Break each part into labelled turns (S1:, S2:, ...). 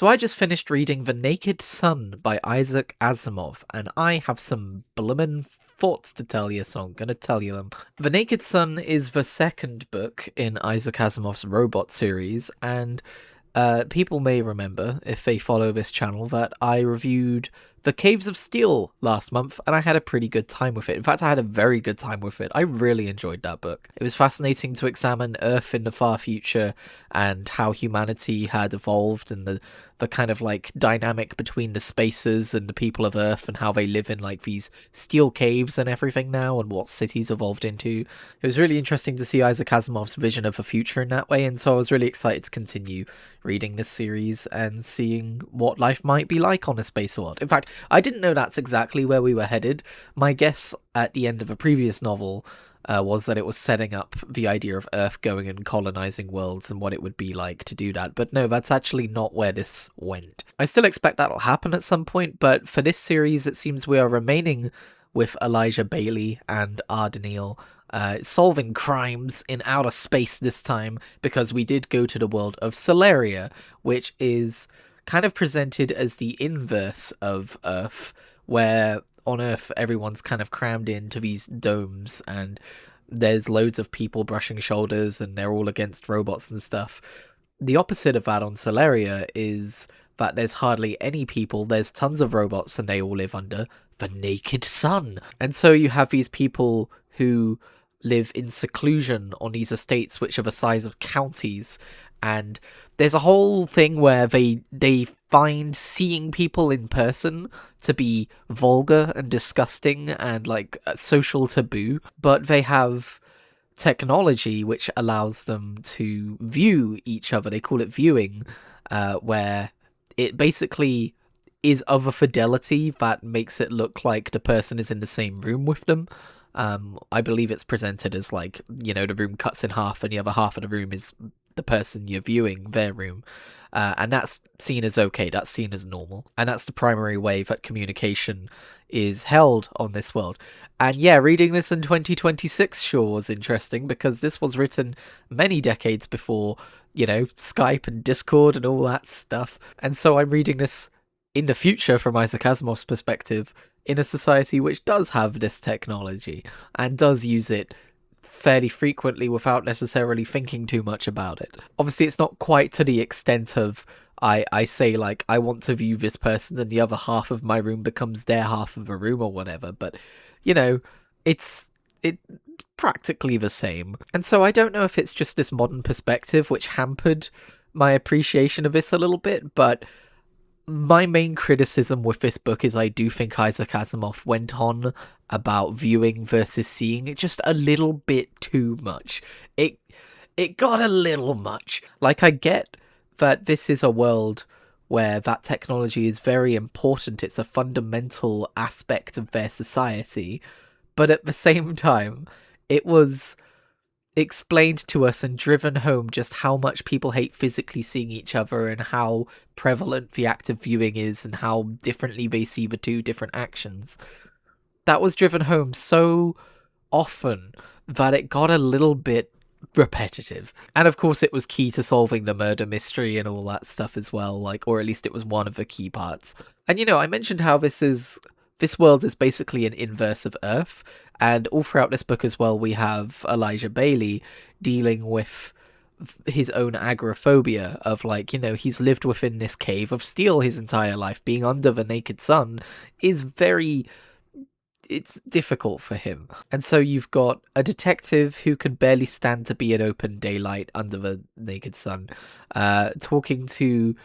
S1: So I just finished reading The Naked Sun by Isaac Asimov, and I have some bloomin' thoughts to tell you, so I'm gonna tell you them. The Naked Sun is the second book in Isaac Asimov's Robot series, and people may remember, if they follow this channel, that I reviewed The Caves of Steel last month, and I had a pretty good time with it. In fact, I had a very good time with it. I really enjoyed that book. It was fascinating to examine Earth in the far future and how humanity had evolved, and the kind of like dynamic between the spaces and the people of Earth, and how they live in like these steel caves and everything now, and what cities evolved into. It was really interesting to see Isaac Asimov's vision of the future in that way, and so I was really excited to continue reading this series and seeing what life might be like on a space world. In fact, I didn't know that's exactly where we were headed. My guess at the end of a previous novel was that it was setting up the idea of Earth going and colonizing worlds and what it would be like to do that. But no, that's actually not where this went. I still expect that'll happen at some point, but for this series, it seems we are remaining with Elijah Bailey and Ardenil solving crimes in outer space this time, because we did go to the world of Solaria, which is kind of presented as the inverse of Earth, where on Earth everyone's kind of crammed into these domes and there's loads of people brushing shoulders and they're all against robots and stuff. The opposite of that on Solaria is that there's hardly any people, there's tons of robots, and they all live under the naked sun. And so you have these people who live in seclusion on these estates which are the size of counties, and there's a whole thing where they find seeing people in person to be vulgar and disgusting and like a social taboo, but they have technology which allows them to view each other. They call it viewing, where it basically is of a fidelity that makes it look like the person is in the same room with them. I believe it's presented as like, you know, the room cuts in half and the other half of the room is the person you're viewing, their room. And that's seen as okay, that's seen as normal. And that's the primary way that communication is held on this world. And yeah, reading this in 2026 sure was interesting, because this was written many decades before, you know, Skype and Discord and all that stuff. And so I'm reading this in the future from Isaac Asimov's perspective, in a society which does have this technology and does use it fairly frequently without necessarily thinking too much about it. Obviously, it's not quite to the extent of I say, like, I want to view this person and the other half of my room becomes their half of a room or whatever, but, you know, it's practically the same. And so I don't know if it's just this modern perspective which hampered my appreciation of this a little bit, but my main criticism with this book is I do think Isaac Asimov went on about viewing versus seeing it just a little bit too much. It got a little much. Like, I get that this is a world where that technology is very important. It's a fundamental aspect of their society. But at the same time, it was explained to us and driven home just how much people hate physically seeing each other and how prevalent the act of viewing is and how differently they see the two different actions. That was driven home so often that it got a little bit repetitive. And of course it was key to solving the murder mystery and all that stuff as well, like, or at least it was one of the key parts. And you know, I mentioned how this world is basically an inverse of Earth, and all throughout this book as well we have Elijah Bailey dealing with his own agoraphobia of, like, you know, he's lived within this cave of steel his entire life. Being under the naked sun is it's difficult for him. And so you've got a detective who can barely stand to be in open daylight under the naked sun, talking to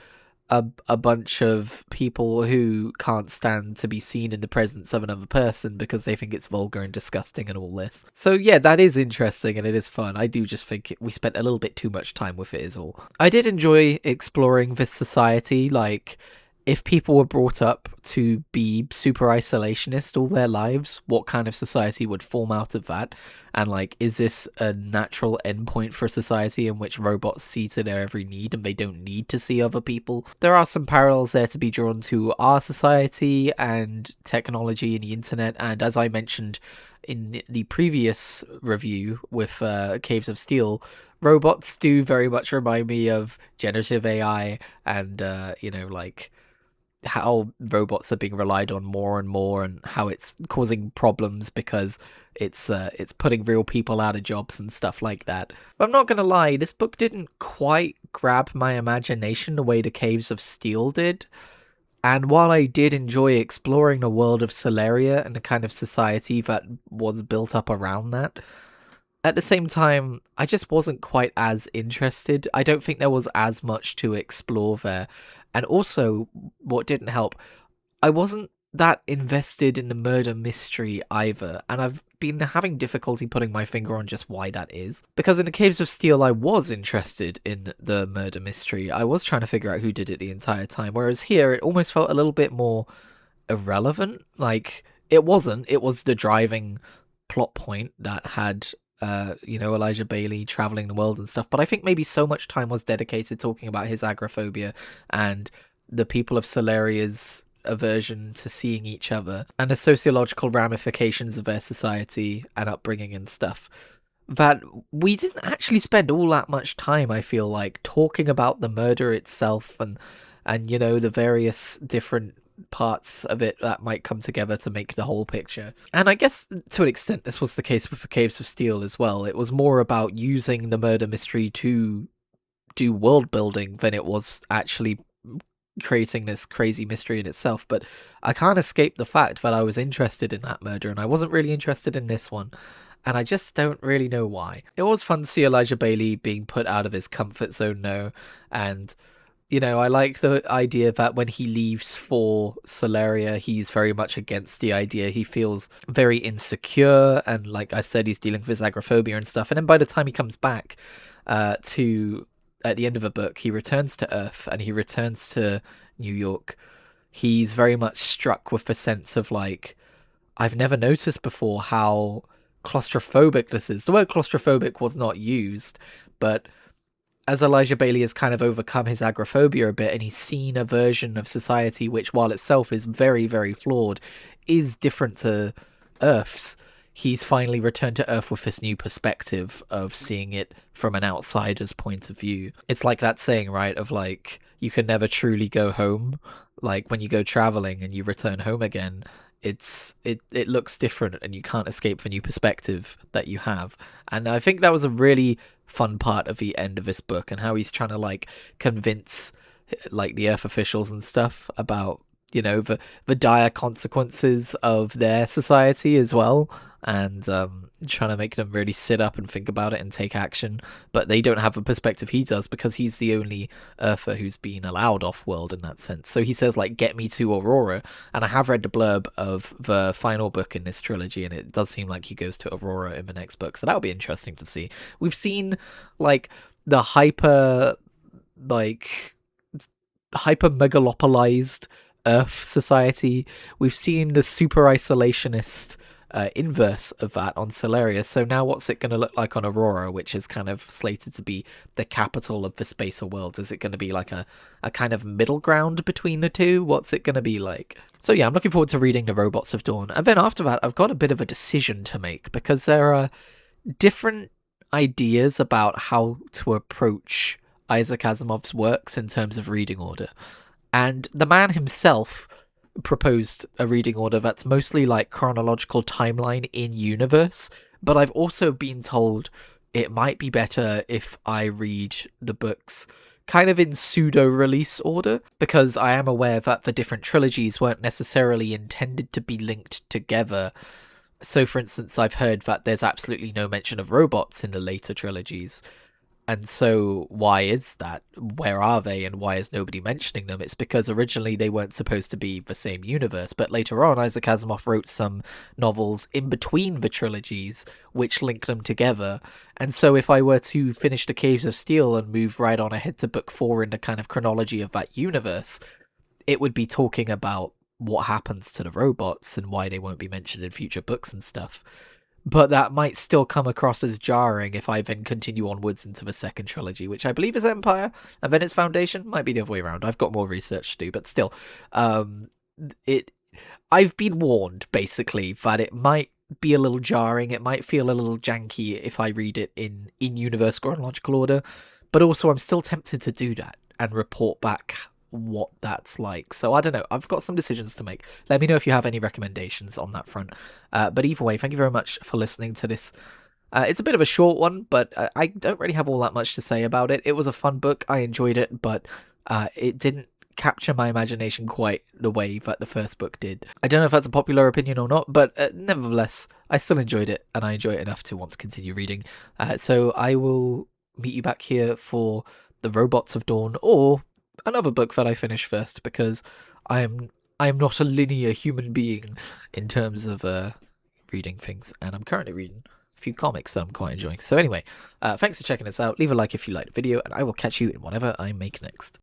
S1: a bunch of people who can't stand to be seen in the presence of another person because they think it's vulgar and disgusting and all this. So yeah, that is interesting and it is fun. I do just think we spent a little bit too much time with it is all. I did enjoy exploring this society, like, if people were brought up to be super isolationist all their lives, what kind of society would form out of that? And, like, is this a natural endpoint for a society in which robots see to their every need and they don't need to see other people? There are some parallels there to be drawn to our society and technology and the internet, and as I mentioned in the previous review with Caves of Steel, robots do very much remind me of generative AI and, like how robots are being relied on more and more, and how it's causing problems because it's putting real people out of jobs and stuff like that. But I'm not gonna lie, this book didn't quite grab my imagination the way the Caves of Steel did. And while I did enjoy exploring the world of Solaria and the kind of society that was built up around that, at the same time, I just wasn't quite as interested. I don't think there was as much to explore there. And also, what didn't help, I wasn't that invested in the murder mystery either, and I've been having difficulty putting my finger on just why that is. Because in the Caves of Steel, I was interested in the murder mystery. I was trying to figure out who did it the entire time, whereas here, it almost felt a little bit more irrelevant. Like, it wasn't. It was the driving plot point that had Elijah Bailey traveling the world and stuff. But I think maybe so much time was dedicated talking about his agoraphobia and the people of Solaria's aversion to seeing each other and the sociological ramifications of their society and upbringing and stuff, that we didn't actually spend all that much time, I feel like, talking about the murder itself and the various different parts of it that might come together to make the whole picture. And I guess to an extent this was the case with the Caves of Steel as well. It was more about using the murder mystery to do world building than it was actually creating this crazy mystery in itself. But I can't escape the fact that I was interested in that murder, and I wasn't really interested in this one. And I just don't really know why. It was fun to see Elijah Bailey being put out of his comfort zone though, and I like the idea that when he leaves for Solaria, he's very much against the idea. He feels very insecure, and like I said, he's dealing with his agoraphobia and stuff. And then by the time he comes back at the end of the book, he returns to Earth and he returns to New York. He's very much struck with the sense of like, I've never noticed before how claustrophobic this is. The word claustrophobic was not used, but as Elijah Bailey has kind of overcome his agoraphobia a bit, and he's seen a version of society which, while itself is very, very flawed, is different to Earth's, he's finally returned to Earth with this new perspective of seeing it from an outsider's point of view. It's like that saying, right, of like, you can never truly go home. Like, when you go traveling and you return home again, it looks different and you can't escape the new perspective that you have. And I think that was a really fun part of the end of this book, and how he's trying to like convince like the Earth officials and stuff about the dire consequences of their society as well, and trying to make them really sit up and think about it and take action. But they don't have the perspective he does, because he's the only Earther who's been allowed off-world in that sense. So he says like, get me to Aurora, and I have read the blurb of the final book in this trilogy, and it does seem like he goes to Aurora in the next book, so that'll be interesting to see. We've seen like the hyper megalopolized Earth society. We've seen the super isolationist inverse of that on Solaria. So now what's it going to look like on Aurora, which is kind of slated to be the capital of the Spacer world? Is it going to be like a kind of middle ground between the two? What's it going to be like? So yeah, I'm looking forward to reading The Robots of Dawn. And then after that, I've got a bit of a decision to make, because there are different ideas about how to approach Isaac Asimov's works in terms of reading order. And the man himself proposed a reading order that's mostly like chronological timeline in universe, but I've also been told it might be better if I read the books kind of in pseudo-release order, because I am aware that the different trilogies weren't necessarily intended to be linked together. So for instance, I've heard that there's absolutely no mention of robots in the later trilogies. And so why is that? Where are they, and why is nobody mentioning them? It's because originally they weren't supposed to be the same universe, but later on Isaac Asimov wrote some novels in between the trilogies which link them together. And so if I were to finish The Caves of Steel and move right on ahead to book 4 in the kind of chronology of that universe, it would be talking about what happens to the robots and why they won't be mentioned in future books and stuff. But that might still come across as jarring if I then continue onwards into the second trilogy, which I believe is Empire, and then its Foundation. Might be the other way around. I've got more research to do, but still, I've been warned, basically, that it might be a little jarring. It might feel a little janky if I read it in universe chronological order, but also I'm still tempted to do that and report back what that's like. So I don't know. I've got some decisions to make. Let me know if you have any recommendations on that front. But either way, thank you very much for listening to this. It's a bit of a short one, but I don't really have all that much to say about it. It was a fun book. I enjoyed it, but it didn't capture my imagination quite the way that the first book did. I don't know if that's a popular opinion or not, but nevertheless, I still enjoyed it, and I enjoy it enough to want to continue reading. So I will meet you back here for The Robots of Dawn, or another book that I finish first, because I am not a linear human being in terms of reading things, and I'm currently reading a few comics that I'm quite enjoying. So anyway, thanks for checking us out. Leave a like if you liked the video, and I will catch you in whatever I make next.